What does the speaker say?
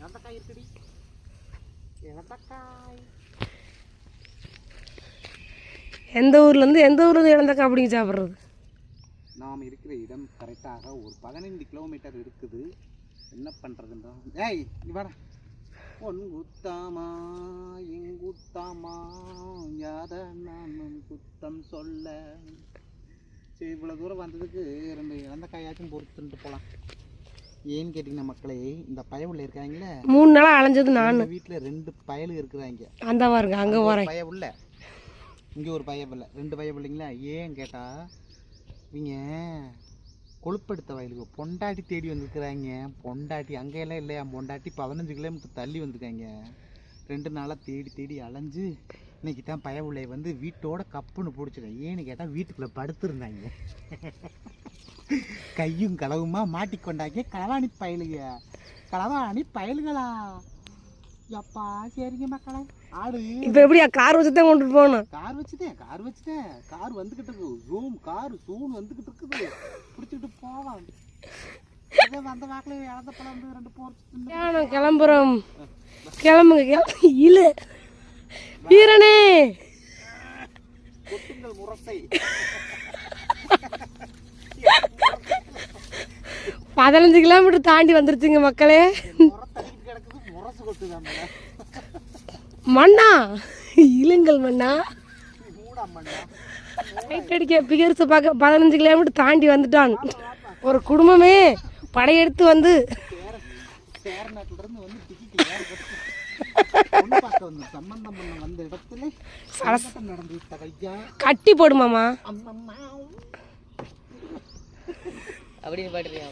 இளந்தக்காய் இருக்குடி. இளந்தக்காய் எந்த ஊர்லேருந்து இளந்தக்காய் அப்படிங்க சாப்பிட்றது? நாம் இருக்கிற இடம் கரெக்டாக ஒரு 15 கிலோமீட்டர் இருக்குது. என்ன பண்ணுறதுன்றா? ஏய் நீ வாடா. ஒன்குத்தாமா எங்குத்தாமா யாத நானும் குத்தம் சொல்ல. சரி, இவ்வளோ தூரம் வந்ததுக்கு 2 இளந்தக்காயாச்சும் பொறுத்துட்டு போகலாம். ஏன்னு கேட்டிங்கன்னா மக்களே, இந்த பயவுள்ள இருக்காங்களே 3 நாளாக அலைஞ்சது நான். வீட்டில் 2 பயலு இருக்கிறாங்க. அந்த பாருங்க அங்கே போகிறேன். பயவுள்ள இங்கே ஒரு பயப்பில்லை, 2 பயப்பில்லைங்களா? ஏன்னு கேட்டால் இவங்க கொழுப்படுத்த வயலுக்கு பொண்டாட்டி தேடி வந்துருக்குறாங்க. பொண்டாட்டி அங்கெல்லாம் இல்லையா, பொண்டாட்டி 15 கிலோமீட்டர் தள்ளி வந்துருக்காங்க. 2 நாளாக தேடி அலைஞ்சு இன்னைக்கு தான் பயவுள்ளைய வந்து வீட்டோட கப்புன்னு பிடிச்சிட்டேன். ஏன்னு கேட்டால் வீட்டுக்குள்ளே படுத்துருந்தாங்க. கையும் களவுமா மாட்டிக்கொண்டாங்க. களவாணி பயலுகளா எப்பா. சரிங்க மக்களே, ஆடு இப்போ எப்படியா கார் வச்சு தான் கொண்டுட்டு போகணும்? கார் வச்சுட்டேன். கார் வந்துக்கிட்டு இருக்கு. கார் சூன் வந்துக்கிட்டு இருக்குது. பிடிச்சிக்கிட்டு போவான். வந்த வாக்கில் இழந்த பழம் 2 போர்ச்சு. கிளம்புறோம். கிளம்புங்க இல்லை வீரனே. கொட்டுங்கள் முரசை. 15 கிலோமீட்டர் தாண்டி வந்துருச்சுங்க மக்களே. முரசு கொட்டுதான் மண்ணா, இழுங்கள் மண்ணா. மூடாமண்ணா ரைட் அடிக்க பிகர்ஸை பார்க்க 15 கிலோமீட்டர் தாண்டி வந்துட்டான். ஒரு குடும்பமே படையெடுத்து வந்து சேரநாட்டிலிருந்து வந்து சம்பந்தம் பண்ண வந்த இடத்துல நடந்து விட்ட கையா கட்டி போடுமாமா அம்மம்மா அப்படின்னு பாடுறியா?